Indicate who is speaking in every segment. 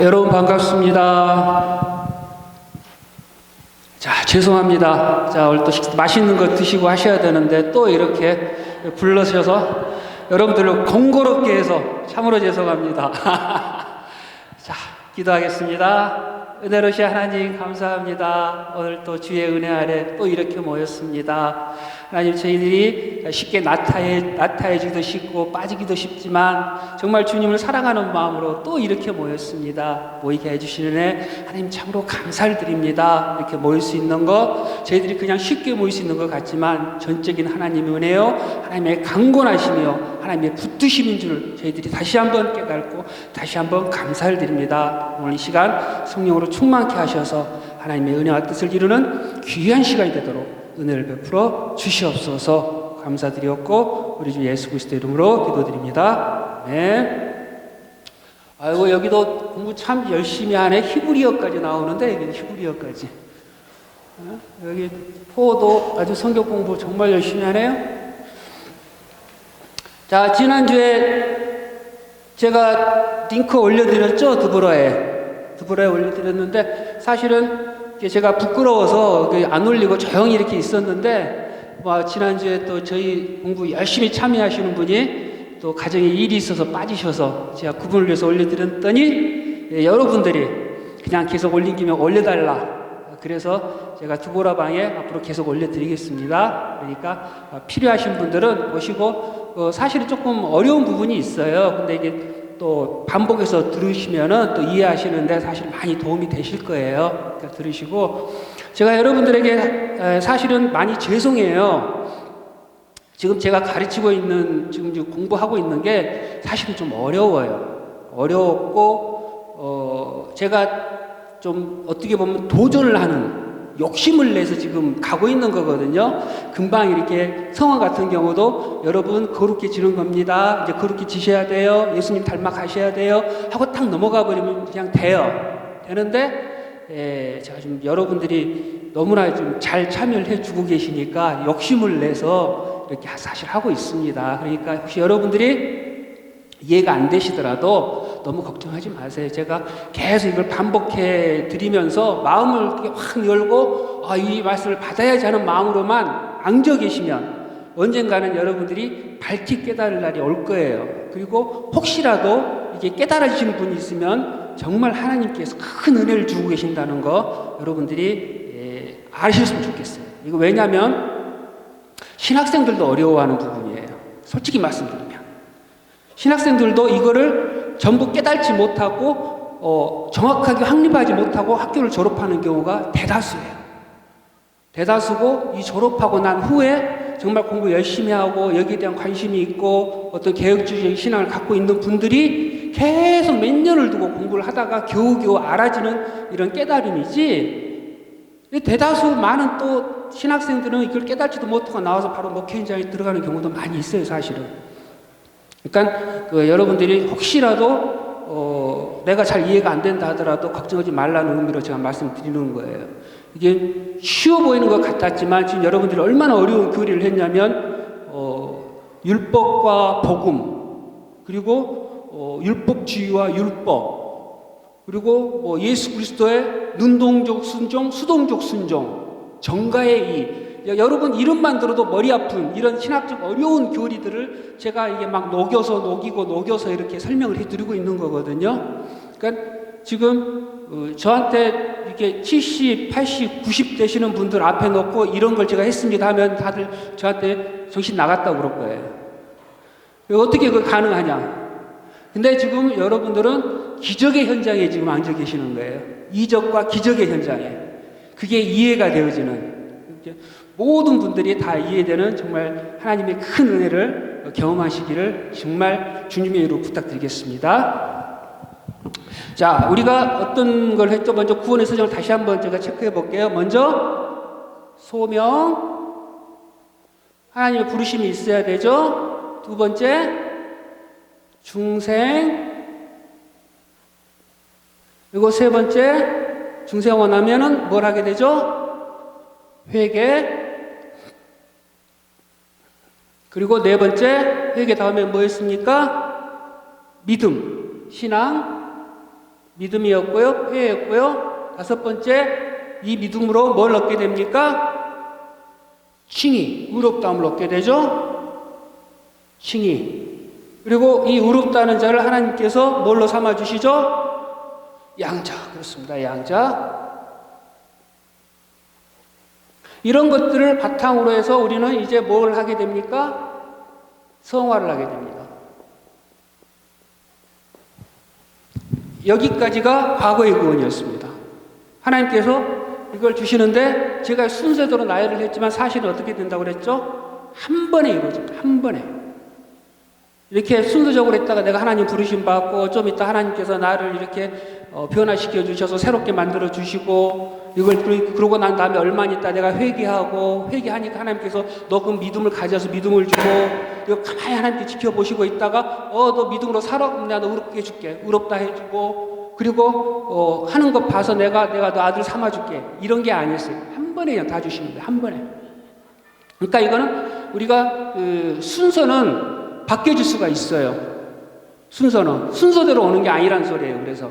Speaker 1: 여러분 반갑습니다. 자, 죄송합니다. 자, 오늘 또 맛있는 거 드시고 하셔야 되는데 또 이렇게 불러셔서 여러분들을 공고롭게 해서 참으로 죄송합니다. 자, 기도하겠습니다. 은혜로우신 하나님 감사합니다. 오늘 또 주의 은혜 아래 또 이렇게 모였습니다. 하나님, 저희들이 쉽게 나타해지기도 쉽고 빠지기도 쉽지만 정말 주님을 사랑하는 마음으로 또 이렇게 모였습니다. 모이게 해주시는 은혜 하나님 참으로 감사를 드립니다. 이렇게 모일 수 있는 거 저희들이 그냥 쉽게 모일 수 있는 것 같지만 전적인 하나님의 은혜요, 하나님의 강권하시며 하나님의 붙드심인 줄 저희들이 다시 한번 깨닫고 다시 한번 감사를 드립니다. 오늘 이 시간 성령으로 충만케 하셔서 하나님의 은혜와 뜻을 이루는 귀한 시간이 되도록 은혜를 베풀어 주시옵소서. 감사드렸고 우리 주 예수 그리스도 이름으로 기도드립니다. 아멘. 아이고, 여기도 공부 참 열심히 하네. 히브리어까지 나오는데 여기는 히브리어까지. 여기 포도 아주 성경 공부 정말 열심히 하네요. 자, 지난주에 제가 링크 올려드렸죠? 드보라에 올려드렸는데 사실은 제가 부끄러워서 안 올리고 조용히 이렇게 있었는데 지난주에 또 저희 공부 열심히 참여하시는 분이 또 가정에 일이 있어서 빠지셔서 제가 그분을 위해서 올려드렸더니 여러분들이 그냥 계속 올린 김에 올려달라. 그래서 제가 드보라방에 앞으로 계속 올려드리겠습니다. 그러니까 필요하신 분들은 보시고 사실은 조금 어려운 부분이 있어요. 근데 이게 또 반복해서 들으시면은 또 이해하시는데 사실 많이 도움이 되실 거예요. 그러니까 들으시고 제가 여러분들에게 사실은 많이 죄송해요. 지금 제가 가르치고 있는 지금 공부하고 있는 게 사실은 좀 어려워요. 어려웠고 제가 좀 어떻게 보면 도전을 하는 욕심을 내서 지금 가고 있는 거거든요. 금방 이렇게 성화 같은 경우도 여러분 거룩히 지는 겁니다. 이제 거룩히 지셔야 돼요. 예수님 닮아 가셔야 돼요. 하고 딱 넘어가 버리면 그냥 돼요. 되는데 제가 좀 여러분들이 너무나 좀 잘 참여를 해주고 계시니까 욕심을 내서 이렇게 사실 하고 있습니다. 그러니까 혹시 여러분들이 이해가 안 되시더라도 너무 걱정하지 마세요. 제가 계속 이걸 반복해 드리면서 마음을 이렇게 확 열고 이 말씀을 받아야지 하는 마음으로만 앉아 계시면 언젠가는 여러분들이 밝히 깨달을 날이 올 거예요. 그리고 혹시라도 이게 깨달아지시는 분이 있으면 정말 하나님께서 큰 은혜를 주고 계신다는 거 여러분들이 아셨으면 좋겠어요. 이거 왜냐하면 신학생들도 어려워하는 부분이에요. 솔직히 말씀드리면 신학생들도 이거를 전부 깨달지 못하고 정확하게 확립하지 못하고 학교를 졸업하는 경우가 대다수예요. 대다수고 이 졸업하고 난 후에 정말 공부 열심히 하고 여기에 대한 관심이 있고 어떤 개혁주의적인 신앙을 갖고 있는 분들이 계속 몇 년을 두고 공부를 하다가 겨우겨우 알아지는 이런 깨달음이지, 대다수 많은 또 신학생들은 이걸 깨달지도 못하고 나와서 바로 목회 현장에 들어가는 경우도 많이 있어요, 사실은. 그러니까 여러분들이 혹시라도 내가 잘 이해가 안 된다 하더라도 걱정하지 말라는 의미로 제가 말씀드리는 거예요. 이게 쉬워 보이는 것 같았지만 지금 여러분들이 얼마나 어려운 교리를 했냐면 율법과 복음, 그리고 율법주의와 율법, 그리고 예수 그리스도의 능동적 순종, 수동적 순종, 정가의 이익. 여러분 이름만 들어도 머리 아픈 이런 신학적 어려운 교리들을 제가 이게 막 녹여서 이렇게 설명을 해드리고 있는 거거든요. 그러니까 지금 저한테 이렇게 70, 80, 90 되시는 분들 앞에 놓고 이런 걸 제가 했습니다 하면 다들 저한테 정신 나갔다고 그럴 거예요. 어떻게 그게 가능하냐? 근데 지금 여러분들은 기적의 현장에 지금 앉아 계시는 거예요. 이적과 기적의 현장에. 그게 이해가 되어지는, 모든 분들이 다 이해되는 정말 하나님의 큰 은혜를 경험하시기를 정말 주님의 이름으로 부탁드리겠습니다. 자, 우리가 어떤 걸 했죠? 먼저 구원의 서정을 다시 한번 제가 체크해 볼게요. 먼저 소명, 하나님의 부르심이 있어야 되죠. 두 번째 중생, 그리고 세 번째 중생 원하면은 뭘 하게 되죠? 회개. 그리고 네 번째 회개 다음에 뭐였습니까? 믿음, 신앙. 믿음이었고요. 회개였고요. 다섯 번째, 이 믿음으로 뭘 얻게 됩니까? 칭의, 의롭다함을 얻게 되죠. 칭의. 그리고 이 의롭다는 자를 하나님께서 뭘로 삼아주시죠? 양자. 그렇습니다. 양자. 이런 것들을 바탕으로 해서 우리는 이제 뭘 하게 됩니까? 성화를 하게 됩니다. 여기까지가 과거의 구원이었습니다. 하나님께서 이걸 주시는데 제가 순서대로 나열을 했지만 사실은 어떻게 된다고 그랬죠? 한 번에 이루어집니다. 한 번에. 이렇게 순서적으로 했다가 내가 하나님 부르심 받고 좀 이따 하나님께서 나를 이렇게 변화시켜 주셔서 새롭게 만들어 주시고 이걸 그러고 난 다음에 얼마 있다 내가 회개하고 회개하니까 하나님께서 너 그 믿음을 가져서 믿음을 주고 이거 가만히 하나님께 지켜보시고 있다가 너 믿음으로 살아? 내가 너 의롭게 해줄게. 의롭다 해주고 그리고 하는 것 봐서 내가 너 아들 삼아줄게. 이런 게 아니었어요. 한 번에 그냥 다 주시는 거예요. 한 번에. 그러니까 이거는 우리가 순서는 바뀌어질 수가 있어요. 순서는 순서대로 오는 게 아니란 소리예요. 그래서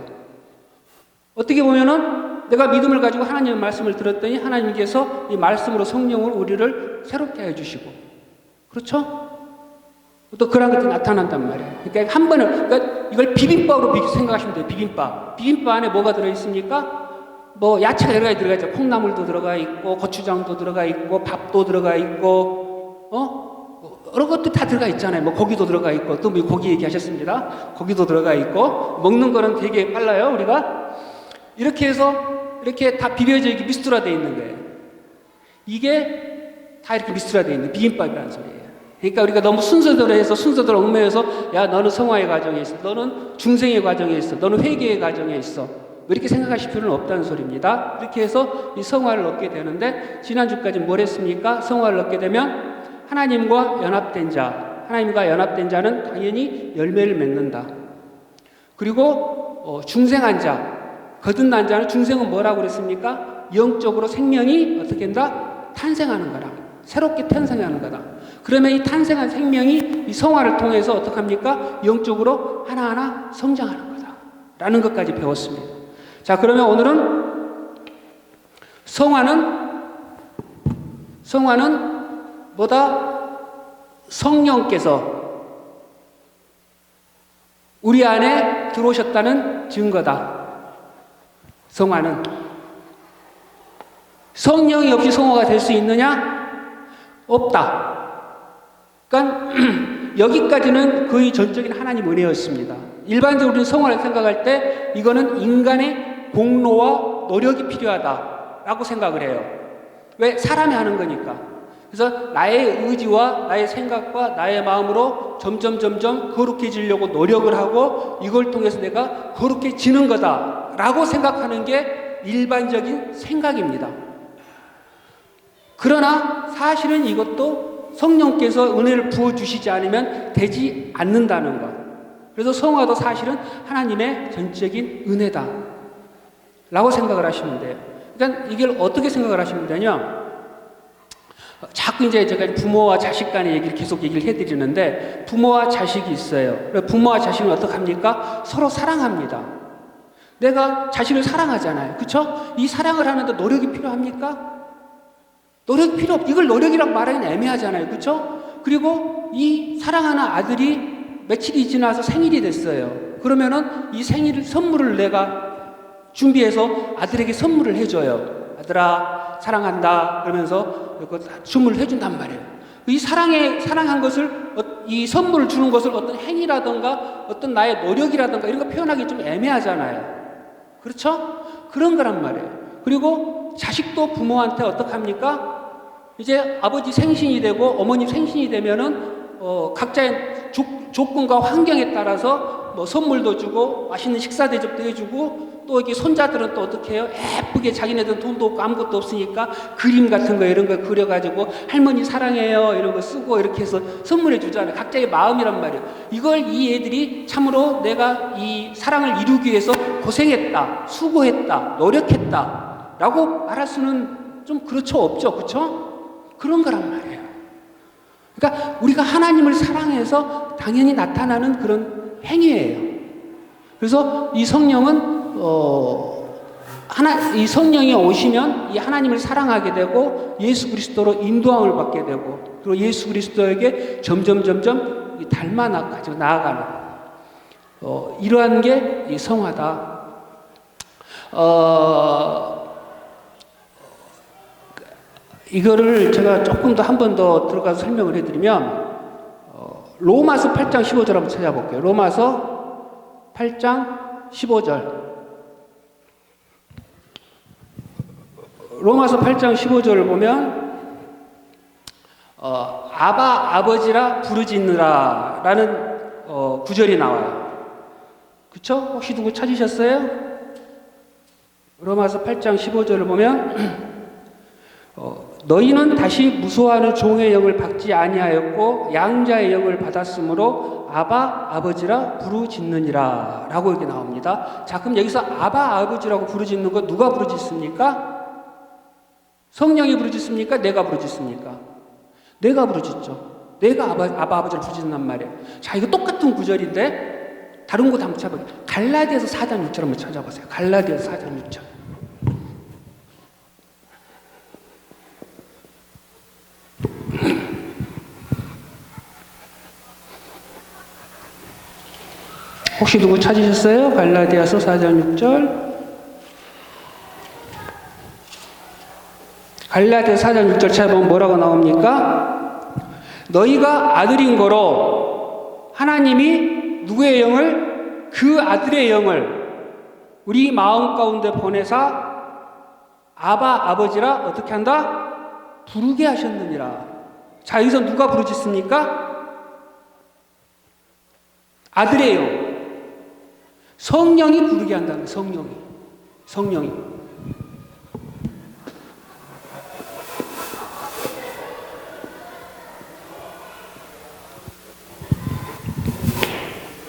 Speaker 1: 어떻게 보면은 내가 믿음을 가지고 하나님의 말씀을 들었더니 하나님께서 이 말씀으로 성령을 우리를 새롭게 해주시고 그렇죠? 또 그런 것들이 나타난단 말이에요. 그러니까 한 번에 그러니까 이걸 비빔밥으로 생각하시면 돼요. 비빔밥 안에 뭐가 들어있습니까? 뭐 야채가 여러 가지 들어가 있죠. 콩나물도 들어가 있고 고추장도 들어가 있고 밥도 들어가 있고 여러 것도 다 들어가 있잖아요. 뭐 고기도 들어가 있고 또 뭐 고기 얘기하셨습니다. 고기도 들어가 있고 먹는 거는 되게 빨라요. 우리가 이렇게 해서 이렇게 다 비벼져 이렇게 미스트라되어 있는 거예요. 이게 다 이렇게 미스트라되어 있는 비빔밥이라는 소리예요. 그러니까 우리가 너무 순서대로 해서 순서대로 얽매여서 야 너는 성화의 과정에 있어, 너는 중생의 과정에 있어, 너는 회개의 과정에 있어 이렇게 생각하실 필요는 없다는 소리입니다. 이렇게 해서 이 성화를 얻게 되는데 지난주까지 뭘 했습니까? 성화를 얻게 되면 하나님과 연합된 자는 당연히 열매를 맺는다. 그리고 중생한 자, 거듭난 자는 중생은 뭐라고 그랬습니까? 영적으로 생명이 어떻게 된다? 탄생하는 거라. 새롭게 탄생하는 거다. 그러면 이 탄생한 생명이 이 성화를 통해서 어떻게 합니까? 영적으로 하나하나 성장하는 거다. 라는 것까지 배웠습니다. 자, 그러면 오늘은 성화는 뭐다? 성령께서 우리 안에 들어오셨다는 증거다. 성화는 성령이 없이 성화가 될 수 있느냐? 없다. 그러니까 여기까지는 거의 전적인 하나님 은혜였습니다. 일반적으로 성화를 생각할 때 이거는 인간의 공로와 노력이 필요하다라고 생각을 해요. 왜? 사람이 하는 거니까. 그래서 나의 의지와 나의 생각과 나의 마음으로 점점 거룩해지려고 노력을 하고 이걸 통해서 내가 거룩해지는 거다라고 생각하는 게 일반적인 생각입니다. 그러나 사실은 이것도 성령께서 은혜를 부어주시지 않으면 되지 않는다는 것. 그래서 성화도 사실은 하나님의 전적인 은혜다 라고 생각을 하시면 돼요. 그러니까 이걸 어떻게 생각을 하시면 되냐? 자꾸 이제 제가 부모와 자식 간의 얘기를 계속 얘기를 해드리는데 부모와 자식이 있어요. 부모와 자식은 어떻게 합니까? 서로 사랑합니다. 내가 자식을 사랑하잖아요. 그렇죠? 이 사랑을 하는데 노력이 필요합니까? 노력이 필요 없. 이걸 노력이라고 말하기는 애매하잖아요. 그렇죠? 그리고 이 사랑하는 아들이 며칠이 지나서 생일이 됐어요. 그러면은 이 생일 선물을 내가 준비해서 아들에게 선물을 해줘요. 아들아 사랑한다 그러면서 선물을 해준단 말이에요. 이 사랑한 것을 이 선물을 주는 것을 어떤 행위라든가 어떤 나의 노력이라든가 이런 거 표현하기 좀 애매하잖아요. 그렇죠? 그런 거란 말이에요. 그리고 자식도 부모한테 어떻게 합니까? 이제 아버지 생신이 되고 어머니 생신이 되면은 각자의 조건과 환경에 따라서 뭐 선물도 주고 맛있는 식사 대접도 해주고 또 이렇게 손자들은 또 어떻게 해요? 예쁘게 자기네들은 돈도 없고 아무것도 없으니까 그림 같은 거 이런 거 그려가지고 할머니 사랑해요 이런 거 쓰고 이렇게 해서 선물해 주잖아요. 각자의 마음이란 말이에요. 이걸 이 애들이 참으로 내가 이 사랑을 이루기 위해서 고생했다, 수고했다, 노력했다 라고 말할 수는 좀 그렇죠, 없죠, 그렇죠? 그런 거란 말이에요. 그러니까 우리가 하나님을 사랑해서 당연히 나타나는 그런 행위예요. 그래서 이 성령은 이 성령이 오시면 이 하나님을 사랑하게 되고 예수 그리스도로 인도함을 받게 되고 그리고 예수 그리스도에게 점점 닮아가지고 나아가는 이러한 게 이 성화다. 이거를 제가 조금 더 한 번 더 들어가서 설명을 해드리면 로마서 8장 15절 한번 찾아볼게요. 로마서 8장 15절. 로마서 8장 15절을 보면 아바 아버지라 부르짖느라 라는 구절이 나와요. 그쵸? 혹시 누구 찾으셨어요? 로마서 8장 15절을 보면 너희는 다시 무소하는 종의 영을 받지 아니하였고 양자의 영을 받았으므로 아바 아버지라 부르짖느니라 라고 이렇게 나옵니다. 자, 그럼 여기서 아바 아버지라고 부르짖는 거 누가 부르짖습니까? 성령이 부르짖습니까? 내가 부르짖습니까? 내가 부르짖죠. 내가 아바 아버지를 부르짖는단 말이에요. 자, 이거 똑같은 구절인데 다른 곳 한번 찾아볼게요. 갈라디아서 4장 6절 한번 찾아보세요. 갈라디아서 4장 6절. 혹시 누구 찾으셨어요? 갈라디아서 4장 6절. 갈라디아서 4장 6절 찾아보면 뭐라고 나옵니까? 너희가 아들인 거로 하나님이 누구의 영을? 그 아들의 영을 우리 마음 가운데 보내사 아바 아버지라 어떻게 한다? 부르게 하셨느니라. 자, 여기서 누가 부르짖습니까? 아들의 영. 성령이 부르게 한다는 거예요. 성령이.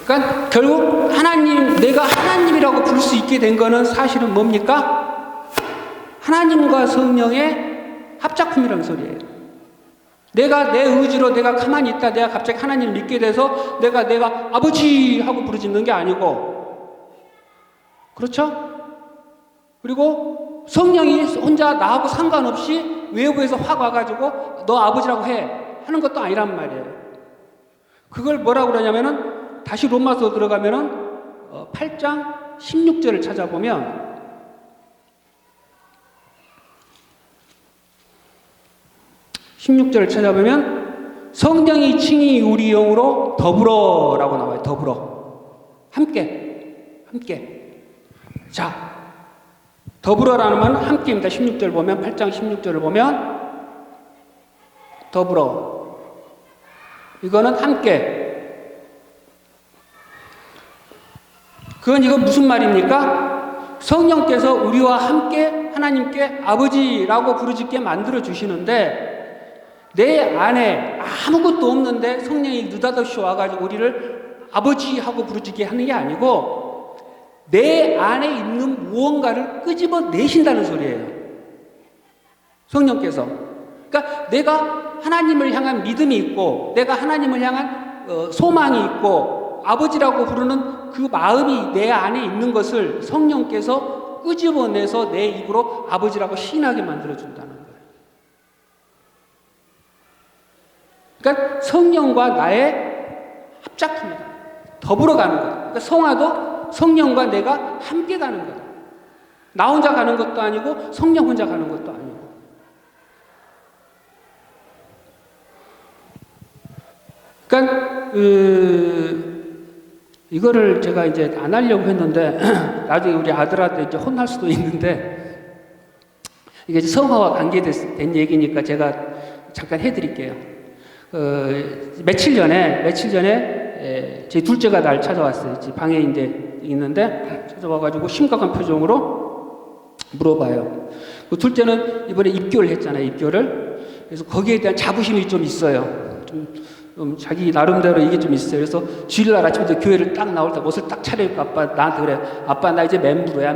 Speaker 1: 그러니까 결국 내가 하나님이라고 부를 수 있게 된 거는 사실은 뭡니까? 하나님과 성령의 합작품이라는 소리예요. 내가 내 의지로 내가 가만히 있다 내가 갑자기 하나님을 믿게 돼서 내가 아버지 하고 부르짖는 게 아니고, 그렇죠? 그리고 성령이 혼자 나하고 상관없이 외부에서 확 와가지고 너 아버지라고 해 하는 것도 아니란 말이에요. 그걸 뭐라고 그러냐면은 다시 로마서 들어가면은 8장 16절을 찾아보면 성령이 칭히 우리 영으로 더불어라고 나와요. 더불어. 함께. 자, 더불어라는 건 함께입니다. 16절 보면 8장 16절을 보면 더불어. 이거는 함께. 이건 무슨 말입니까? 성령께서 우리와 함께 하나님께 아버지라고 부르짖게 만들어 주시는데 내 안에 아무것도 없는데 성령이 느닷없이 와가지고 우리를 아버지 하고 부르짖게 하는 게 아니고 내 안에 있는 무언가를 끄집어 내신다는 소리예요. 성령께서. 그러니까 내가 하나님을 향한 믿음이 있고 내가 하나님을 향한 소망이 있고 아버지라고 부르는 그 마음이 내 안에 있는 것을 성령께서 끄집어내서 내 입으로 아버지라고 시인하게 만들어준다는 거예요. 그러니까 성령과 나의 합작품이다. 더불어 가는 거다. 그러니까 성화도 성령과 내가 함께 가는 거다. 나 혼자 가는 것도 아니고 성령 혼자 가는 것도 아니고. 그러니까 이거를 제가 이제 안 하려고 했는데 나중에 우리 아들한테 이제 혼날 수도 있는데 이게 성화와 관계된 얘기니까 제가 잠깐 해드릴게요. 며칠 전에 제 둘째가 날 찾아왔어요. 방에 있는데 찾아와가지고 심각한 표정으로 물어봐요. 둘째는 이번에 입교를 했잖아요. 입교를. 그래서 거기에 대한 자부심이 좀 있어요. 좀 자기 나름대로 이게 좀 있어요. 그래서 주일날 아침부터 교회를 딱 나올 때 옷을 딱 차려입고 아빠 나한테 그래. 아빠 나 이제 멤브로야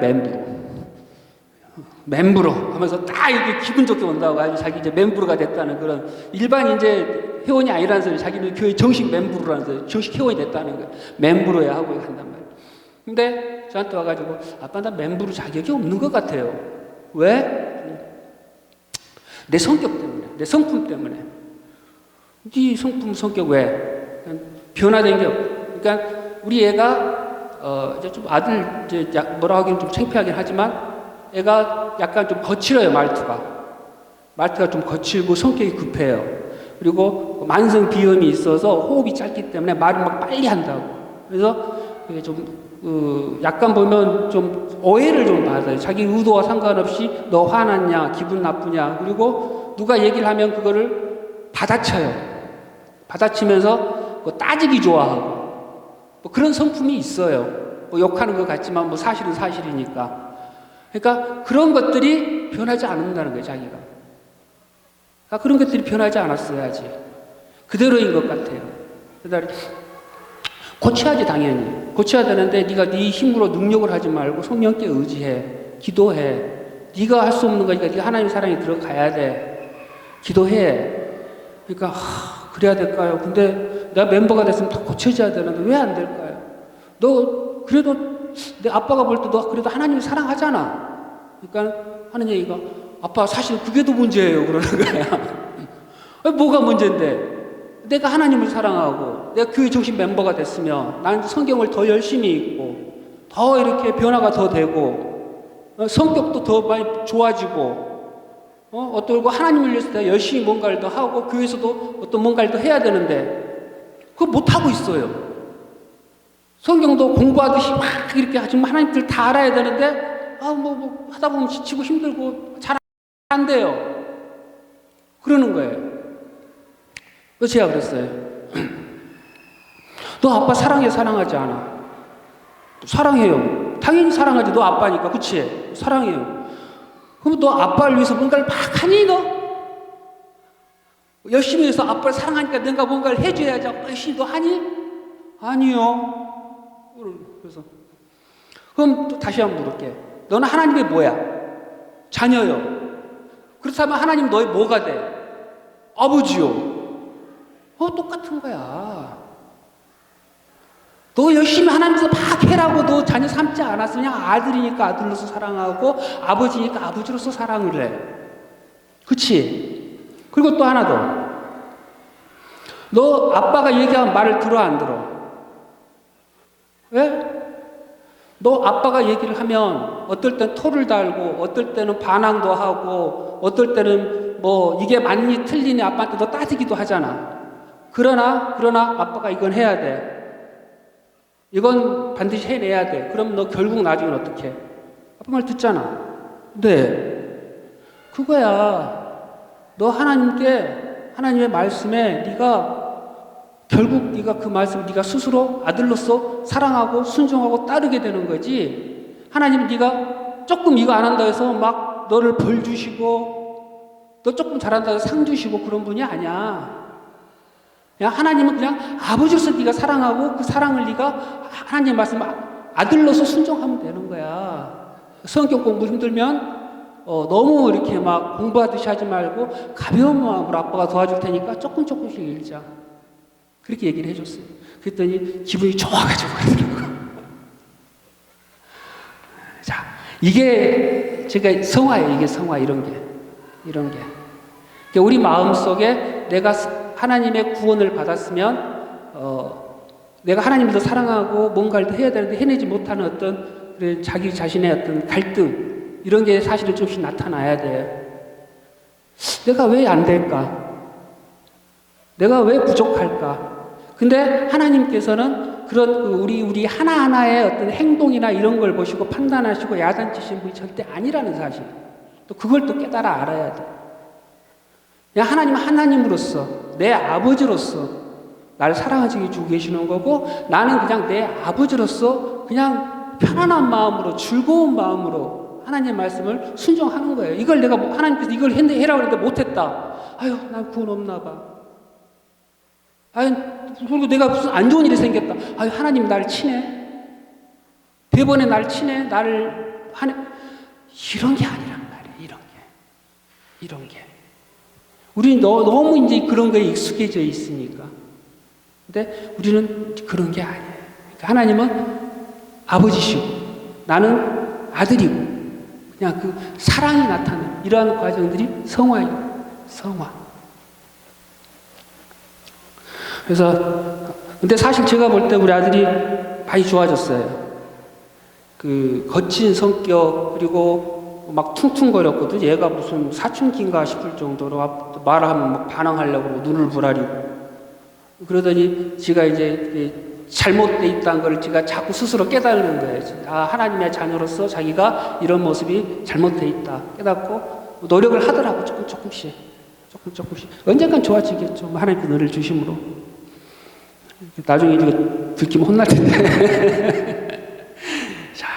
Speaker 1: 멤브로 하면서 딱 이렇게 기분 좋게 온다고 아주 자기 이제 멤브로가 됐다는 그런 일반 이제 회원이 아니라는 소리. 자기는 교회 정식 멤브로라는 소리. 정식 회원이 됐다는 거예요. 멤브로야 하고 간단 말이에요. 근데 저한테 와가지고 아빠 나 멘부로 자격이 없는 것 같아요. 왜? 내 성격 때문에, 내 성품 때문에. 네 성품 성격 왜? 변화된 게 없고. 그러니까 우리 애가 이제 좀 아들 이제 뭐라 하기는 좀 창피하긴 하지만 애가 약간 좀 거칠어요. 말투가 좀 거칠고 성격이 급해요. 그리고 만성 비염이 있어서 호흡이 짧기 때문에 말을 막 빨리 한다고. 그래서 이게 좀 약간 보면 좀 오해를 좀 받아요. 자기 의도와 상관없이 너 화났냐, 기분 나쁘냐. 그리고 누가 얘기를 하면 그거를 받아쳐요. 받아치면서 따지기 좋아하고. 뭐 그런 성품이 있어요. 뭐 욕하는 것 같지만 뭐 사실은 사실이니까. 그러니까 그런 것들이 변하지 않는다는 거예요, 자기가. 그런 것들이 변하지 않았어야지. 그대로인 것 같아요. 그러니까 고쳐야지 당연히. 고쳐야 되는데 네가 네 힘으로 능력을 하지 말고 성령께 의지해. 기도해. 네가 할 수 없는 거니까 네가 하나님의 사랑에 들어가야 돼. 기도해. 그러니까 그래야 될까요? 근데 내가 멤버가 됐으면 다 고쳐져야 되는데 왜 안 될까요? 너 그래도 내 아빠가 볼 때 너 그래도 하나님을 사랑하잖아. 그러니까 하는 얘기가 아빠 사실 그게 더 문제예요. 그러는 거야. 뭐가 문제인데? 내가 하나님을 사랑하고 내가 교회 정신 멤버가 됐으면 난 성경을 더 열심히 읽고 더 이렇게 변화가 더 되고 성격도 더 많이 좋아지고 어떨고 하나님을 위해서 내가 열심히 뭔가를 더 하고 교회에서도 어떤 뭔가를 더 해야 되는데 그거 못하고 있어요. 성경도 공부하듯이 막 이렇게 하지만 하나님 뜻 다 알아야 되는데 뭐 하다 보면 지치고 힘들고 잘 안 돼요. 그러는 거예요. 그래서 제가 그랬어요. 너 아빠 사랑해, 사랑하지 않아? 사랑해요. 당연히 사랑하지. 너 아빠니까. 그치? 사랑해요. 그럼 너 아빠를 위해서 뭔가를 막 하니, 너? 열심히 해서 아빠를 사랑하니까 내가 뭔가를 해줘야지. 열심히 너 하니? 아니요. 그래서. 그럼 또 다시 한번 물을게. 너는 하나님의 뭐야? 자녀요. 그렇다면 하나님 너의 뭐가 돼? 아버지요. 똑같은 거야. 너 열심히 하나님께서 막 해라고 너 자녀 삼지 않았어. 그냥 아들이니까 아들로서 사랑하고 아버지니까 아버지로서 사랑을 해. 그치? 그리고 또 하나 더. 너 아빠가 얘기한 말을 들어 안 들어? 왜? 너 아빠가 얘기를 하면 어떨 땐 토를 달고 어떨 때는 반항도 하고 어떨 때는 뭐 이게 맞니 틀리니 아빠한테 너 따지기도 하잖아. 그러나 아빠가 이건 해야 돼. 이건 반드시 해내야 돼. 그럼 너 결국 나중에 어떻게 해? 아빠 말 듣잖아. 네. 그거야. 너 하나님의 말씀에 네가 결국 네가 그 말씀을 네가 스스로 아들로서 사랑하고 순종하고 따르게 되는 거지. 하나님은 네가 조금 이거 안 한다 해서 막 너를 벌 주시고 너 조금 잘한다 해서 상 주시고 그런 분이 아니야. 그냥 하나님은 그냥 아버지로서 네가 사랑하고 그 사랑을 네가 하나님 말씀 아들로서 순종하면 되는 거야. 성경 공부 힘들면 너무 이렇게 막 공부하듯이 하지 말고 가벼운 마음으로 아빠가 도와줄 테니까 조금씩 읽자. 그렇게 얘기를 해줬어요. 그랬더니 기분이 좋아가지고 그러더라고요. 자, 이게 제가 성화예요. 이게 성화 이런 게. 그러니까 우리 마음 속에 내가 하나님의 구원을 받았으면 내가 하나님을 더 사랑하고 뭔가를 더 해야 되는데 해내지 못하는 어떤 그런 자기 자신의 어떤 갈등 이런 게 사실은 조금씩 나타나야 돼요. 내가 왜 안 될까? 내가 왜 부족할까? 근데 하나님께서는 그런 우리 하나하나의 어떤 행동이나 이런 걸 보시고 판단하시고 야단치시는 분이 절대 아니라는 사실. 또 그걸 또 깨달아 알아야 돼. 그냥 하나님은 하나님으로서 내 아버지로서 나를 사랑하시게 주고 계시는 거고 나는 그냥 내 아버지로서 그냥 편안한 마음으로 즐거운 마음으로 하나님의 말씀을 순종하는 거예요. 이걸 내가 하나님께서 이걸 해라고 했는데 못했다. 아유, 난 구원 없나 봐. 아유, 그리고 내가 무슨 안 좋은 일이 생겼다. 아유, 하나님 나를 치네. 대번에 나를 치네. 나를 하네. 이런 게 아니란 말이에요. 이런 게. 우리는 너무 이제 그런 거에 익숙해져 있으니까. 근데 우리는 그런 게 아니에요. 그러니까 하나님은 아버지시고 나는 아들이고 그냥 그 사랑이 나타나는 이러한 과정들이 성화예요. 성화. 그래서 근데 사실 제가 볼 때 우리 아들이 많이 좋아졌어요. 그 거친 성격 그리고 막 퉁퉁거렸거든. 얘가 무슨 사춘기인가 싶을 정도로 말하면 막 반항하려고 눈을 부라리고 그러더니 지가 이제 잘못돼 있다는 걸 제가 자꾸 스스로 깨달는 거예요. 아, 하나님의 자녀로서 자기가 이런 모습이 잘못돼 있다 깨닫고 노력을 하더라고. 조금씩 언젠간 좋아지겠죠. 하나님께 은혜를 주심으로. 나중에 이거 들키면 혼날 텐데. 자,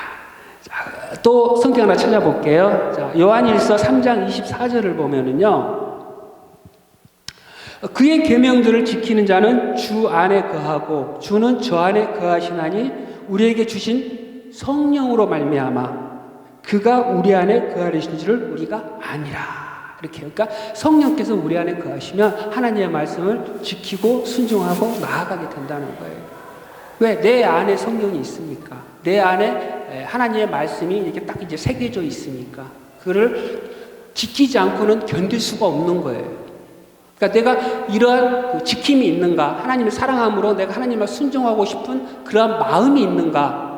Speaker 1: 또 성경 하나 찾아볼게요. 자, 요한일서 3장 24절을 보면은요. 그의 계명들을 지키는 자는 주 안에 거하고 주는 저 안에 거하시나니 우리에게 주신 성령으로 말미암아 그가 우리 안에 거하시는 줄을 우리가 아니라. 이렇게 그러니까 성령께서 우리 안에 거하시면 하나님의 말씀을 지키고 순종하고 나아가게 된다는 거예요. 왜? 내 안에 성령이 있으니까. 내 안에 하나님의 말씀이 이렇게 딱 이제 새겨져 있으니까. 그를 지키지 않고는 견딜 수가 없는 거예요. 그러니까 내가 이러한 그 지킴이 있는가, 하나님을 사랑함으로 내가 하나님을 순종하고 싶은 그러한 마음이 있는가,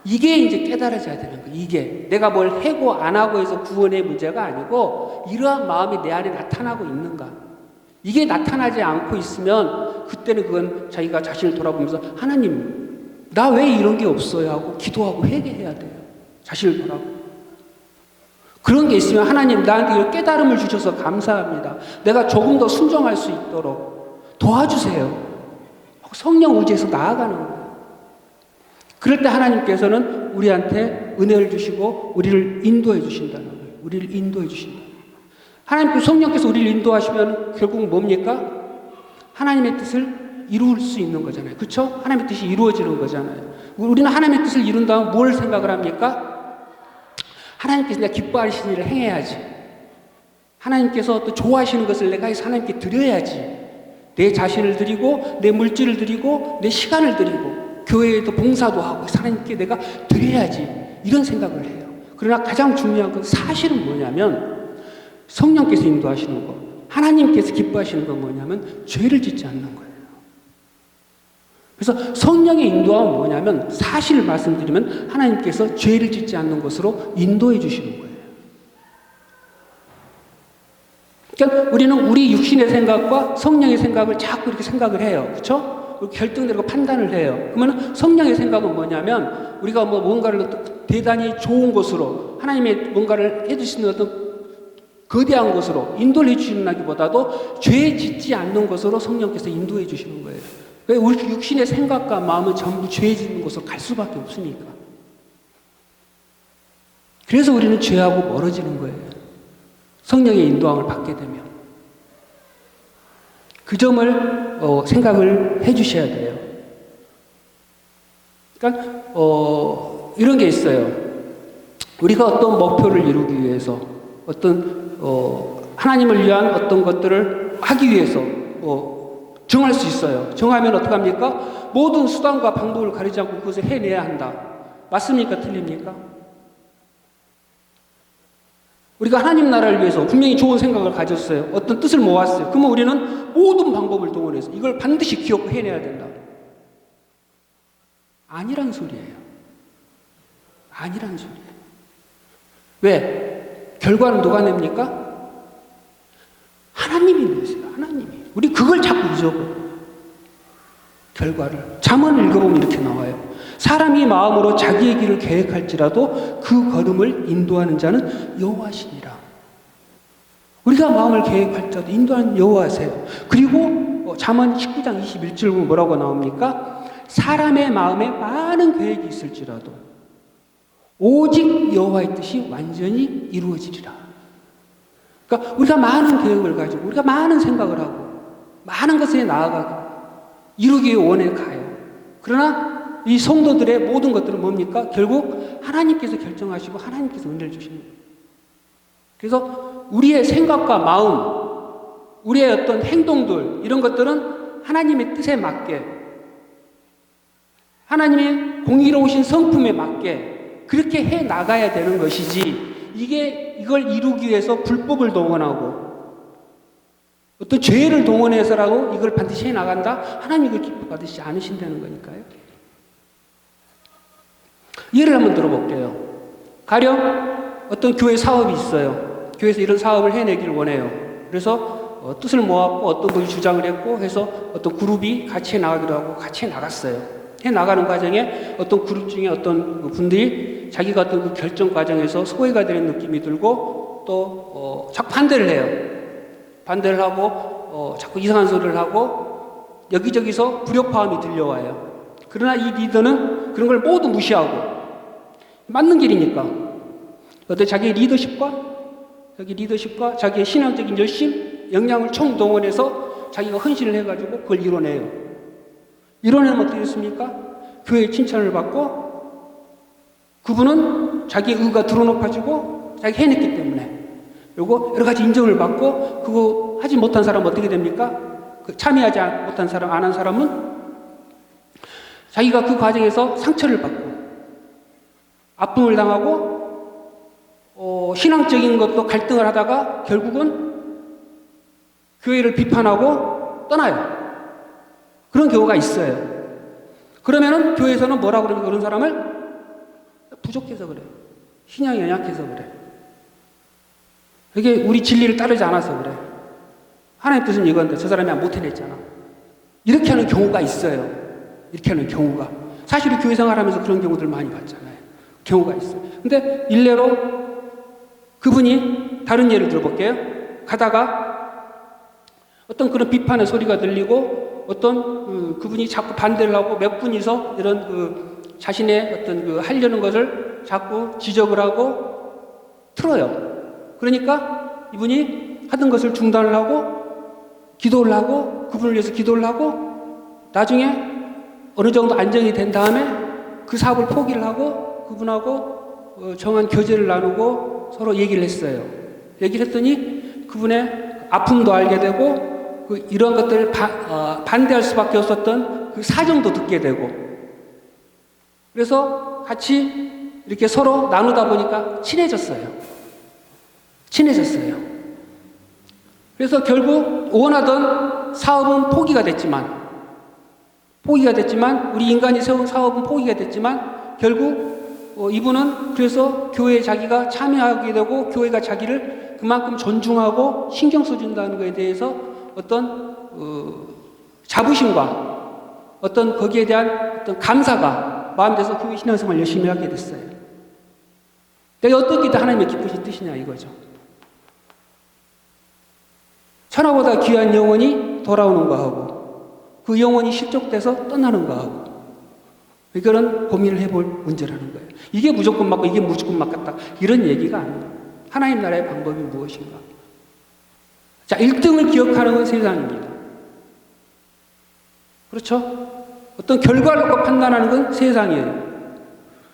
Speaker 1: 이게 이제 깨달아져야 되는 거예요. 이게 내가 뭘 해고 안 하고 해서 구원의 문제가 아니고 이러한 마음이 내 안에 나타나고 있는가. 이게 나타나지 않고 있으면 그때는 그건 자기가 자신을 돌아보면서 하나님 나 왜 이런 게 없어요 하고 기도하고 회개해야 돼요. 자신을 돌아보고. 그런 게 있으면 하나님 나한테 이런 깨달음을 주셔서 감사합니다. 내가 조금 더 순종할 수 있도록 도와주세요. 성령 의지해서 나아가는 거예요. 그럴 때 하나님께서는 우리한테 은혜를 주시고 우리를 인도해 주신다는 거예요. 우리를 인도해 주신다. 하나님 성령께서 우리를 인도하시면 결국 뭡니까? 하나님의 뜻을 이룰 수 있는 거잖아요. 그렇죠? 하나님의 뜻이 이루어지는 거잖아요. 우리는 하나님의 뜻을 이룬다면 뭘 생각을 합니까? 하나님께서 내가 기뻐하시는 일을 행해야지. 하나님께서 또 좋아하시는 것을 내가 해서 하나님께 드려야지. 내 자신을 드리고 내 물질을 드리고 내 시간을 드리고 교회에도 봉사도 하고 하나님께 내가 드려야지. 이런 생각을 해요. 그러나 가장 중요한 건 사실은 뭐냐면 성령께서 인도하시는 거, 하나님께서 기뻐하시는 건 뭐냐면 죄를 짓지 않는 거예요. 그래서 성령의 인도함은 뭐냐면 사실을 말씀드리면 하나님께서 죄를 짓지 않는 것으로 인도해 주시는 거예요. 그러니까 우리는 우리 육신의 생각과 성령의 생각을 자꾸 이렇게 생각을 해요. 그렇죠? 결정 내리고 판단을 해요. 그러면 성령의 생각은 뭐냐면 우리가 뭔가를 대단히 좋은 것으로 하나님의 뭔가를 해주시는 어떤 거대한 것으로 인도를 해주시는다기보다도 죄 짓지 않는 것으로 성령께서 인도해 주시는 거예요. 왜 우리 육신의 생각과 마음은 전부 죄 짓는 곳으로 갈 수밖에 없으니까. 그래서 우리는 죄하고 멀어지는 거예요. 성령의 인도함을 받게 되면. 그 점을 생각을 해 주셔야 돼요. 그러니까 이런 게 있어요. 우리가 어떤 목표를 이루기 위해서 어떤 하나님을 위한 어떤 것들을 하기 위해서 정할 수 있어요. 정하면 어떻게 합니까? 모든 수단과 방법을 가리지 않고 그것을 해내야 한다. 맞습니까? 틀립니까? 우리가 하나님 나라를 위해서 분명히 좋은 생각을 가졌어요. 어떤 뜻을 모았어요. 그러면 우리는 모든 방법을 동원해서 이걸 반드시 기억하고 해내야 된다. 아니란 소리예요. 아니란 소리예요. 왜? 결과는 누가 냅니까? 하나님이 내세요. 하나님이. 우리 그걸 자꾸 잊어버려. 결과를. 잠언을 읽어보면 이렇게 나와요. 사람이 마음으로 자기의 길을 계획할지라도 그 걸음을 인도하는 자는 여호와시니라. 우리가 마음을 계획할지라도 인도하는 여호와세요. 그리고 잠언 19장 21절 보면 뭐라고 나옵니까? 사람의 마음에 많은 계획이 있을지라도 오직 여호와의 뜻이 완전히 이루어지리라. 그러니까 우리가 많은 계획을 가지고 우리가 많은 생각을 하고 많은 것에 나아가고 이루기 원해 가요. 그러나 이 성도들의 모든 것들은 뭡니까? 결국 하나님께서 결정하시고 하나님께서 은혜를 주시는 거예요. 그래서 우리의 생각과 마음, 우리의 어떤 행동들 이런 것들은 하나님의 뜻에 맞게 하나님의 공의로우신 성품에 맞게 그렇게 해 나가야 되는 것이지, 이걸 이루기 위해서 불법을 동원하고 어떤 죄를 동원해서라도 이걸 반드시 해 나간다? 하나님 이걸 기뻐받으시지 않으신다는 거니까요. 예를 한번 들어볼게요. 가령 어떤 교회 사업이 있어요. 교회에서 이런 사업을 해내기를 원해요. 그래서 뜻을 모았고 어떤 분이 주장을 했고 해서 어떤 그룹이 같이 해 나가기로 하고 같이 해 나갔어요. 해 나가는 과정에 어떤 그룹 중에 어떤 분들이 자기가 어떤 그 결정 과정에서 소외가 되는 느낌이 들고 또 자꾸 반대를 해요. 반대를 하고 자꾸 이상한 소리를 하고 여기저기서 불협화음이 들려와요. 그러나 이 리더는 그런 걸 모두 무시하고 맞는 길이니까 어떤 자기의 리더십과 자기의 신앙적인 열심, 역량을 총동원해서 자기가 헌신을 해가지고 그걸 이뤄내요. 이뤄내면 어떻게 됐습니까? 교회의 칭찬을 받고 그분은 자기의 의가 드러높아지고 자기가 해냈기 때문에, 그리고 여러 가지 인정을 받고 그거 하지 못한 사람은 어떻게 됩니까? 참여하지 못한 사람, 안 한 사람은 자기가 그 과정에서 상처를 받고 아픔을 당하고 신앙적인 것도 갈등을 하다가 결국은 교회를 비판하고 떠나요. 그런 경우가 있어요. 그러면은 교회에서는 뭐라고 그러면 그런 사람을 부족해서 그래요. 신앙이 연약해서 그래. 이게 우리 진리를 따르지 않아서 그래. 하나님 뜻은 이건데 저 사람이 못 해냈잖아. 이렇게 하는 경우가 있어요. 이렇게 하는 경우가. 사실 교회 생활하면서 그런 경우들 많이 봤잖아요. 경우가 있어요. 근데 일례로 그분이 다른 예를 들어볼게요. 가다가 어떤 그런 비판의 소리가 들리고 어떤 그분이 자꾸 반대를 하고 몇 분이서 이런 자신의 어떤 하려는 것을 자꾸 지적을 하고 틀어요. 그러니까 이분이 하던 것을 중단을 하고 기도를 하고 그분을 위해서 기도를 하고 나중에 어느 정도 안정이 된 다음에 그 사업을 포기를 하고 그분하고 정한 교제를 나누고 서로 얘기를 했어요. 얘기를 했더니 그분의 아픔도 알게 되고 이런 것들을 반대할 수밖에 없었던 그 사정도 듣게 되고, 그래서 같이 이렇게 서로 나누다 보니까 친해졌어요. 그래서 결국 원하던 사업은 포기가 됐지만 우리 인간이 세운 사업은 포기가 됐지만 결국 이분은 그래서 교회에 자기가 참여하게 되고 교회가 자기를 그만큼 존중하고 신경 써준다는 것에 대해서 어떤 자부심과 어떤 거기에 대한 어떤 감사가 마음에서 교회 신앙생활 열심히 하게 됐어요. 내가 어떤 게 다 하나님의 기쁘신 뜻이냐 이거죠. 천하보다 귀한 영혼이 돌아오는 거하고 그 영혼이 실족돼서 떠나는 거하고, 이거는 고민을 해볼 문제라는 거예요. 이게 무조건 맞고 이게 무조건 맞겠다 이런 얘기가 아니에요. 하나님 나라의 방법이 무엇인가? 자, 1등을 기억하는 건 세상입니다. 그렇죠? 어떤 결과를 놓고 판단하는 건 세상이에요.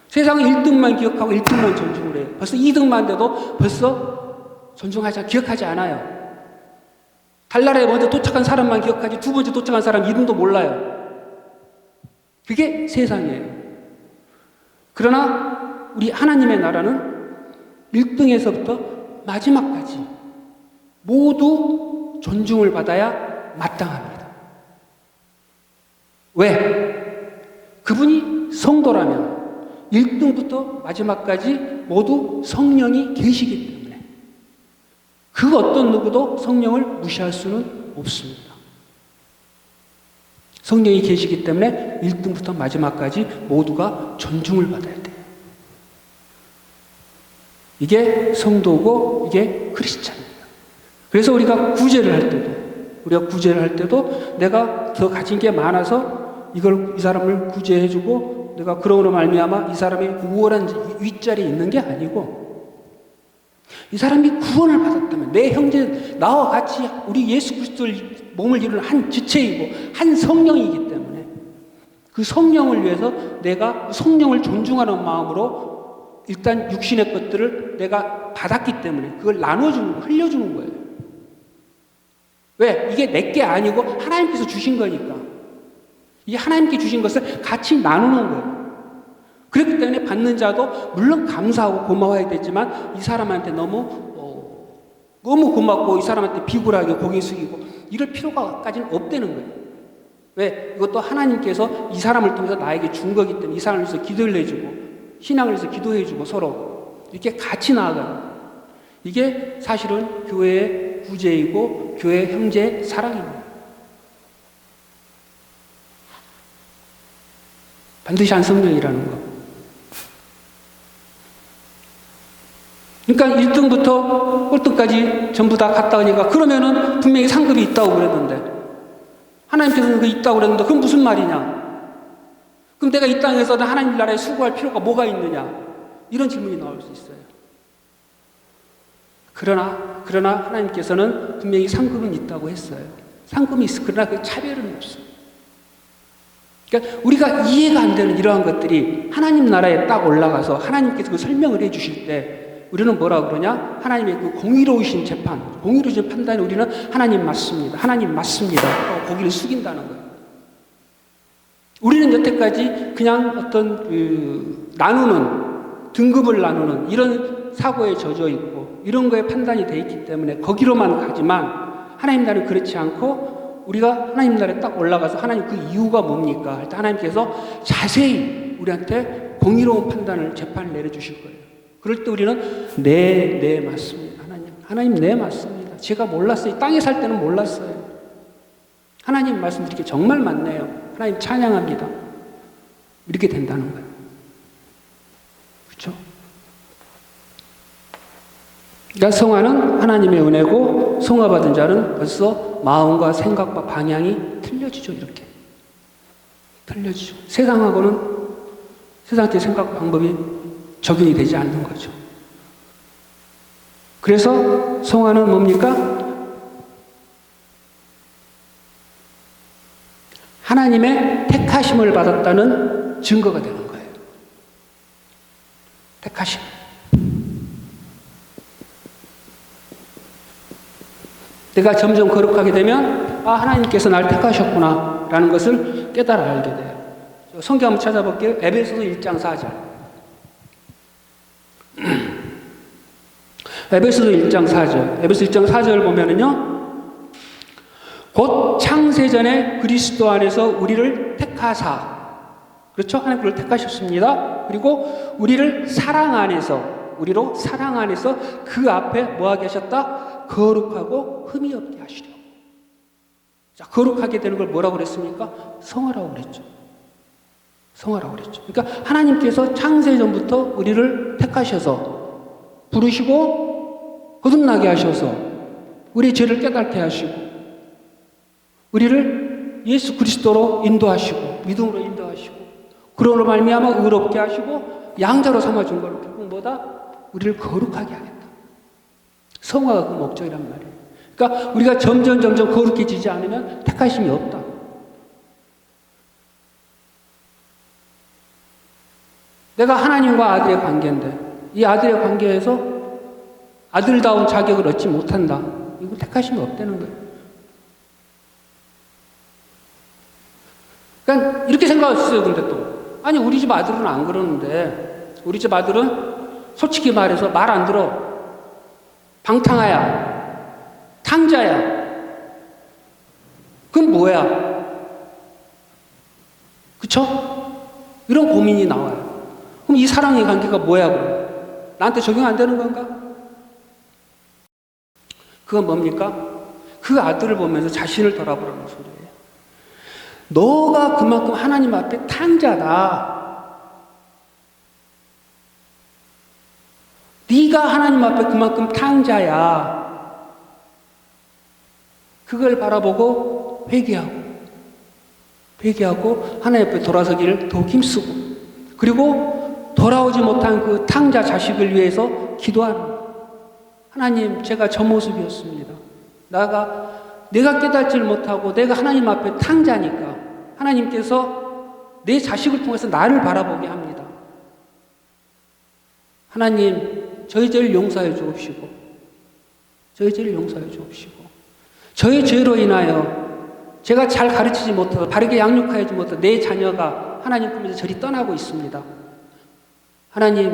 Speaker 1: 세상은 1등만 기억하고 1등만 존중을 해요. 벌써 2등만 돼도 벌써 기억하지 않아요. 달나라에 먼저 도착한 사람만 기억하지 두 번째 도착한 사람 이름도 몰라요. 그게 세상이에요. 그러나 우리 하나님의 나라는 1등에서부터 마지막까지 모두 존중을 받아야 마땅합니다. 왜? 그분이 성도라면 1등부터 마지막까지 모두 성령이 계시기 때문에 그 어떤 누구도 성령을 무시할 수는 없습니다. 성령이 계시기 때문에 1등부터 마지막까지 모두가 존중을 받아야 돼요. 이게 성도고 이게 크리스찬입니다. 그래서 우리가 구제를 할 때도 내가 더 가진 게 많아서 이 사람을 구제해주고 내가 그러므로 말미암아 이 사람이 우월한 윗자리에 있는 게 아니고, 이 사람이 구원을 받았다면 내 형제 나와 같이 우리 예수 그리스도를 몸을 이루는 한 지체이고 한 성령이기 때문에 그 성령을 위해서 내가 성령을 존중하는 마음으로 일단 육신의 것들을 내가 받았기 때문에 그걸 나눠주는 거, 흘려주는 거예요. 왜? 이게 내 게 아니고 하나님께서 주신 거니까. 이 하나님께 주신 것을 같이 나누는 거예요. 그렇기 때문에 받는 자도 물론 감사하고 고마워야 되지만 이 사람한테 너무 고맙고 이 사람한테 비굴하게 고개 숙이고 이럴 필요가까지는 없다는 거예요. 왜? 이것도 하나님께서 이 사람을 통해서 나에게 준 거기 때문에 이 사람을 위해서 기도를 해주고 신앙을 위해서 기도해주고 서로 이렇게 같이 나아가는 거예요. 이게 사실은 교회의 구제이고 교회 형제의 사랑입니다. 반드시 안성령이라는 거. 그러니까 1등부터 꼴등까지 전부 다 갔다 오니까 그러면은 분명히 상급이 있다고 그랬는데 하나님께서는 그 있다고 그랬는데 그건 무슨 말이냐? 그럼 내가 이 땅에서 하나님 나라에 수고할 필요가 뭐가 있느냐? 이런 질문이 나올 수 있어요. 그러나 하나님께서는 분명히 상급은 있다고 했어요. 상급이 있어. 그러나 그 차별은 없어요. 그러니까 우리가 이해가 안 되는 이러한 것들이 하나님 나라에 딱 올라가서 하나님께서 그 설명을 해 주실 때 우리는 뭐라 그러냐? 하나님의 그 공의로우신 재판, 공의로우신 판단에 우리는 하나님 맞습니다. 하나님 맞습니다. 하고 고개를 숙인다는 거예요. 우리는 여태까지 그냥 어떤 나누는, 등급을 나누는 이런 사고에 젖어 있고 이런 거에 판단이 돼 있기 때문에 거기로만 가지만 하나님 나라는 그렇지 않고 우리가 하나님 나라에 딱 올라가서 하나님 그 이유가 뭡니까? 할 때 하나님께서 자세히 우리한테 공의로운 판단을 재판을 내려주실 거예요. 그럴 때 우리는 네 맞습니다. 하나님 네 맞습니다. 제가 몰랐어요. 땅에 살 때는 몰랐어요. 하나님 말씀드리기 정말 맞네요. 하나님 찬양합니다. 이렇게 된다는 거예요. 그렇죠? 그러니까 성화는 하나님의 은혜고 성화받은 자는 벌써 마음과 생각과 방향이 틀려지죠. 이렇게 틀려지죠. 세상하고는 세상의 생각 방법이 적용이 되지 않는 거죠. 그래서 성화는 뭡니까? 하나님의 택하심을 받았다는 증거가 되는 거예요. 택하심. 내가 점점 거룩하게 되면 하나님께서 날 택하셨구나 라는 것을 깨달아 알게 돼요. 성경 한번 찾아볼게요. 에베소서 1장 4절. 에베소서 1장 4절. 에베소 1장 4절 보면은요. 곧 창세전에 그리스도 안에서 우리를 택하사. 그렇죠? 하나님 우리를 택하셨습니다. 그리고 우리를 사랑 안에서 그 앞에 뭐하게 하셨다? 거룩하고 흠이 없게 하시려. 자, 거룩하게 되는 걸 뭐라고 그랬습니까? 성화라고 그랬죠. 성화라고 그랬죠. 그러니까 하나님께서 창세전부터 우리를 택하셔서 부르시고 거듭나게 하셔서 우리의 죄를 깨닫게 하시고 우리를 예수 그리스도로 인도하시고 믿음으로 인도하시고 그러므로 말미암아 의롭게 하시고 양자로 삼아준 걸로 결국 뭐다? 우리를 거룩하게 하겠다. 성화가 그 목적이란 말이에요. 그러니까 우리가 점점 거룩해지지 않으면 택하심이 없다. 내가 하나님과 아들의 관계인데 이 아들의 관계에서 아들다운 자격을 얻지 못한다. 이거 택하심이 없다는 거예요. 그러니까 이렇게 생각할 수 있어요. 근데 또 아니 우리 집 아들은 안 그러는데 우리 집 아들은 솔직히 말해서 말 안 들어. 방탕아야. 탕자야. 그건 뭐야? 그쵸? 이런 고민이 나와요. 그럼 이 사랑의 관계가 뭐야? 그럼? 나한테 적용 안 되는 건가? 그건 뭡니까? 그 아들을 보면서 자신을 돌아보라는 소리예요. 너가 그만큼 하나님 앞에 탕자다. 네가 하나님 앞에 그만큼 탕자야. 그걸 바라보고 회개하고 하나님 앞에 돌아서기를 더욱 힘쓰고 그리고 돌아오지 못한 그 탕자 자식을 위해서 기도하는 거예요. 하나님, 제가 저 모습이었습니다. 내가 깨닫지를 못하고 내가 하나님 앞에 탕자니까 하나님께서 내 자식을 통해서 나를 바라보게 합니다. 하나님, 저희 죄를 용서해 주옵시고 저의 죄로 인하여 제가 잘 가르치지 못해서 바르게 양육하지 못해서 내 자녀가 하나님 품에서 저리 떠나고 있습니다. 하나님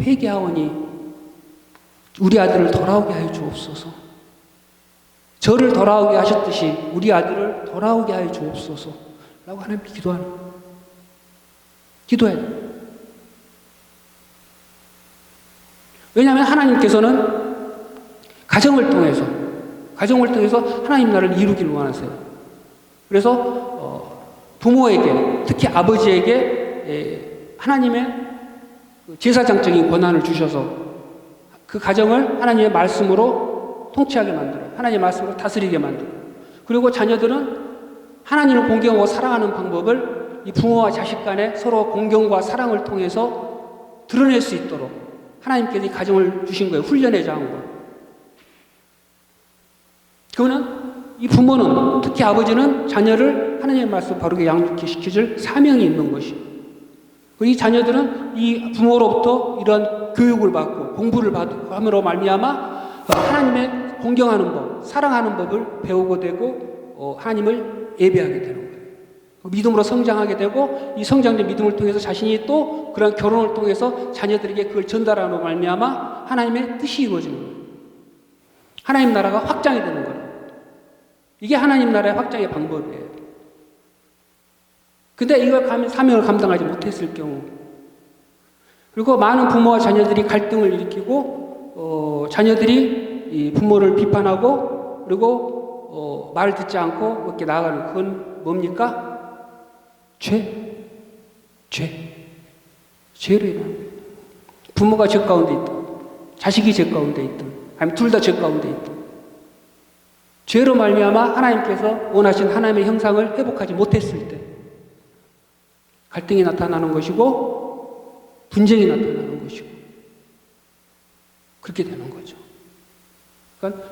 Speaker 1: 회개하오니 우리 아들을 돌아오게 하여 주옵소서. 저를 돌아오게 하셨듯이 우리 아들을 돌아오게 하여 주옵소서 라고 하나님께 기도해야 돼요. 왜냐하면 하나님께서는 가정을 통해서 하나님 나라를 이루기를 원하세요. 그래서 부모에게, 특히 아버지에게 하나님의 제사장적인 권한을 주셔서 그 가정을 하나님의 말씀으로 통치하게 만들어요. 하나님의 말씀으로 다스리게 만들어요. 그리고 자녀들은 하나님을 공경하고 사랑하는 방법을 이 부모와 자식 간에 서로 공경과 사랑을 통해서 드러낼 수 있도록 하나님께서 이 가정을 주신 거예요. 훈련해자 한 거예요. 그거는 이 부모는, 특히 아버지는 자녀를 하나님의 말씀 바르게 양육시켜줄 사명이 있는 것이에요. 이 자녀들은 이 부모로부터 이런 교육을 받고 공부를 함으로 말미암아 하나님의 공경하는 법, 사랑하는 법을 배우게 되고 하나님을 예배하게 되는 거예요. 믿음으로 성장하게 되고 이 성장된 믿음을 통해서 자신이 또 그런 결혼을 통해서 자녀들에게 그걸 전달하는 말미암아 하나님의 뜻이 이루어지는 거예요. 하나님 나라가 확장이 되는 거예요. 이게 하나님 나라의 확장의 방법이에요. 근데 이걸 사명을 감당하지 못했을 경우, 그리고 많은 부모와 자녀들이 갈등을 일으키고 자녀들이 이 부모를 비판하고 그리고 말을 듣지 않고 이렇게 나아가는, 그건 뭡니까? 죄로 인한 거예요. 부모가 죄 가운데 있다, 자식이 죄 가운데 있다, 아니면 둘 다 죄 가운데 있다. 죄로 말미암아 하나님께서 원하신 하나님의 형상을 회복하지 못했을 때 갈등이 나타나는 것이고 분쟁이 나타나는 것이고 그렇게 되는 거죠. 그러니까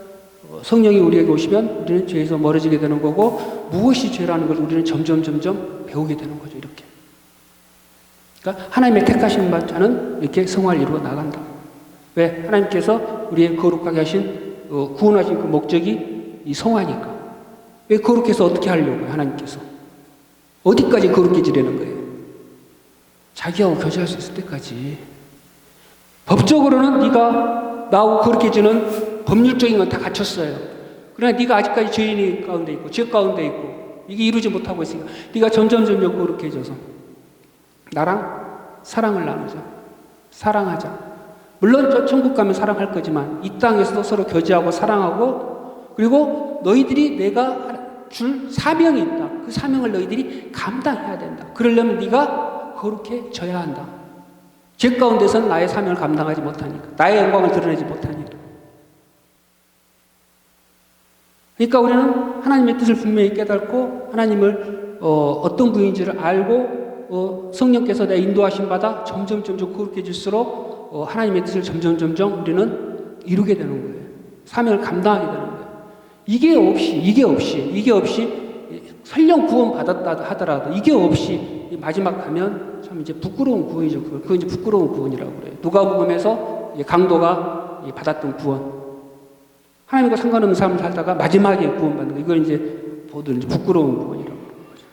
Speaker 1: 성령이 우리에게 오시면 우리는 죄에서 멀어지게 되는 거고, 무엇이 죄라는 걸 우리는 점점 배우게 되는 거죠. 이렇게. 그러니까 하나님의 택하신 자는 이렇게 성화를 이루어 나간다. 왜? 하나님께서 우리의 거룩하게 하신 구원하신 그 목적이 이 성화니까. 왜 거룩해서 어떻게 하려고요? 하나님께서 어디까지 거룩해지려는 거예요? 자기하고 교제할 수 있을 때까지. 법적으로는 네가 나하고 거룩해지는 법률적인 건 다 갖췄어요. 그러나 네가 아직까지 죄인 가운데 있고 죄 가운데 있고 이게 이루지 못하고 있으니까 네가 점점 거룩해져서 나랑 사랑을 나누자. 사랑하자. 물론 저 천국 가면 사랑할 거지만 이 땅에서도 서로 교제하고 사랑하고, 그리고 너희들이 내가 줄 사명이 있다. 그 사명을 너희들이 감당해야 된다. 그러려면 네가 거룩해져야 한다. 죄 가운데서는 나의 사명을 감당하지 못하니까, 나의 영광을 드러내지 못하니까. 그러니까 우리는 하나님의 뜻을 분명히 깨닫고 하나님을 어떤 분인지를 알고 성령께서 내 인도하심 받아 점점 거룩해질수록 하나님의 뜻을 점점 우리는 이루게 되는 거예요. 사명을 감당하게 되는 거예요. 이게 없이 설령 구원 받았다 하더라도 이게 없이 마지막 가면 참 이제 부끄러운 구원이죠. 그건 이제 부끄러운 구원이라고 그래요. 누가복음에서 강도가 받았던 구원. 하나님과 상관없는 삶을 살다가 마지막에 구원받는 거. 이걸 이제 모두 이제 부끄러운 구원이라고 그러는 거죠.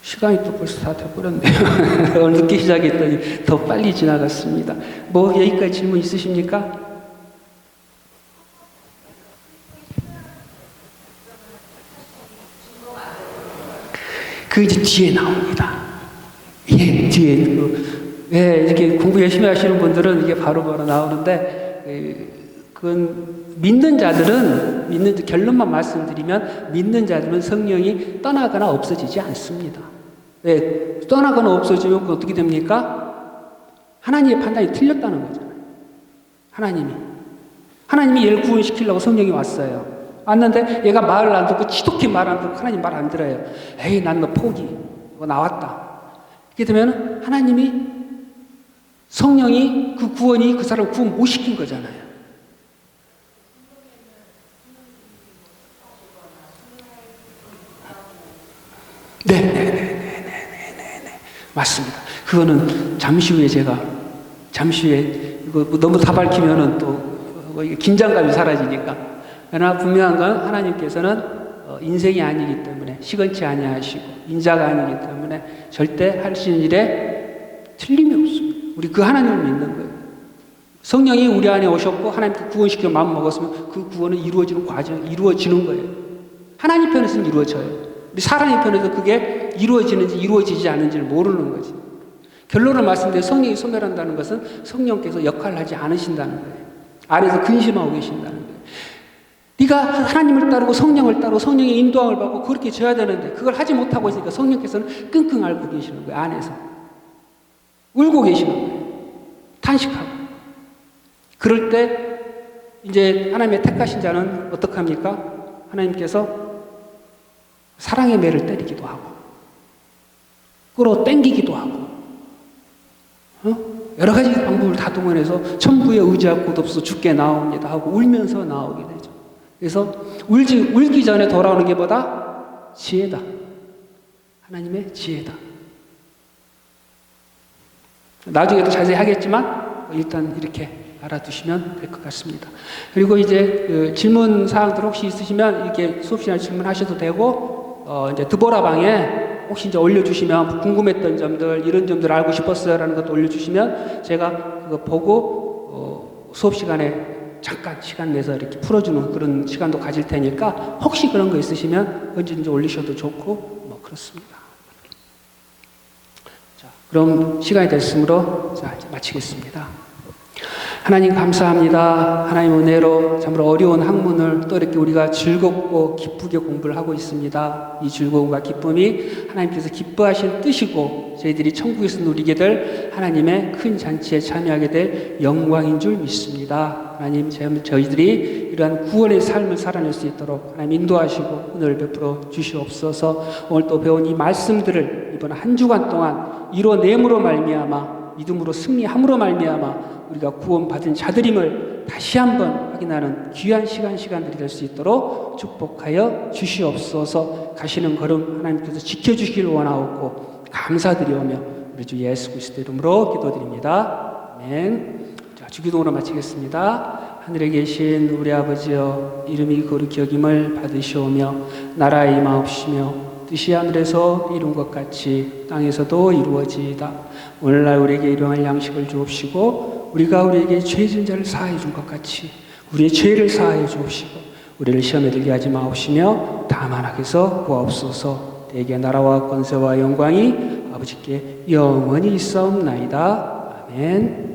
Speaker 1: 시간이 또 벌써 다 돼버렸네요. 늦게 시작했더니 더 빨리 지나갔습니다. 뭐 여기까지 질문 있으십니까? 그 이제 뒤에 나옵니다. 예, 뒤에 이렇게 공부 열심히 하시는 분들은 이게 바로바로 나오는데, 그건 믿는 자들은 결론만 말씀드리면 믿는 자들은 성령이 떠나거나 없어지지 않습니다. 왜? 떠나거나 없어지면 그건 어떻게 됩니까? 하나님의 판단이 틀렸다는 거잖아요. 하나님이 얘를 구원시키려고 성령이 왔어요. 왔는데 얘가 말을 안 듣고 지독히 말 안 듣고 하나님 말 안 들어요. 에이, 난 너 포기. 나왔다. 이렇게 되면 성령이 그 구원이 그 사람을 구원 못 시킨 거잖아요. 네. 맞습니다. 그거는 잠시 후에 이거 너무 다 밝히면은 또 긴장감이 사라지니까. 그러나 분명한 건 하나님께서는 인생이 아니기 때문에 시건치 아니하시고 인자가 아니기 때문에 절대 하시는 일에 틀림이 없습니다. 우리 그 하나님을 믿는 거예요. 성령이 우리 안에 오셨고 하나님께 구원시켜 마음 먹었으면 그 구원은 이루어지는 과정, 이루어지는 거예요. 하나님 편에서는 이루어져요. 우리 사람의 편에서 그게 이루어지는지 이루어지지 않는지를 모르는 거지. 결론을 말씀드려 성령이 소멸한다는 것은 성령께서 역할을 하지 않으신다는 거예요. 안에서 근심하고 계신다는 거예요. 네가 하나님을 따르고 성령을 따르고 성령의 인도함을 받고 그렇게 져야 되는데 그걸 하지 못하고 있으니까 성령께서는 끙끙 앓고 계시는 거예요. 안에서. 울고 계시는 거예요. 탄식하고. 그럴 때 이제 하나님의 택하신 자는 어떻게 합니까? 하나님께서 사랑의 매를 때리기도 하고 끌어당기기도 하고 여러 가지 방법을 다 동원해서 천부에 의지할 곳 없어 죽게 나옵니다 하고 울면서 나오게 되죠. 그래서 울기 전에 돌아오는 게 뭐다? 지혜다. 하나님의 지혜다. 나중에도 자세히 하겠지만 일단 이렇게 알아두시면 될 것 같습니다. 그리고 이제 그 질문 사항들 혹시 있으시면 이렇게 수업 시간에 질문하셔도 되고 이제 드보라 방에 혹시 이제 올려주시면 궁금했던 점들 이런 점들 알고 싶었어요라는 것도 올려주시면 제가 그거 보고 수업 시간에 잠깐 시간 내서 이렇게 풀어주는 그런 시간도 가질 테니까 혹시 그런 거 있으시면 언제든지 올리셔도 좋고 뭐 그렇습니다. 자, 그럼 시간이 됐으므로 자 이제 마치겠습니다. 하나님 감사합니다. 하나님 은혜로 참으로 어려운 학문을 또 이렇게 우리가 즐겁고 기쁘게 공부를 하고 있습니다. 이 즐거움과 기쁨이 하나님께서 기뻐하신 뜻이고 저희들이 천국에서 누리게 될 하나님의 큰 잔치에 참여하게 될 영광인 줄 믿습니다. 하나님 저희들이 이러한 구원의 삶을 살아낼 수 있도록 하나님 인도하시고 은혜를 베풀어 주시옵소서. 오늘 또 배운 이 말씀들을 이번 한 주간 동안 이뤄냄으로 말미암아 믿음으로 승리함으로 말미암아 우리가 구원받은 자들임을 다시 한번 확인하는 귀한 시간들이 될 수 있도록 축복하여 주시옵소서. 가시는 걸음 하나님께서 지켜주시길 원하옵고 감사드리오며 우리 주 예수 그리스도 이름으로 기도드립니다. 아멘. 자, 주기도로 마치겠습니다. 하늘에 계신 우리 아버지여 이름이 거룩히 여김을 받으시오며 나라의 임하옵시며 뜻이 하늘에서 이룬 것 같이 땅에서도 이루어지이다. 오늘날 우리에게 일용할 양식을 주옵시고 우리가 우리에게 죄 지은 자를 사하여 준 것 같이 우리의 죄를 사하여 주옵시고 우리를 시험에 들게 하지 마옵시며 다만 악에서 구하옵소서. 대개 나라와 권세와 영광이 아버지께 영원히 있사옵나이다. 아멘.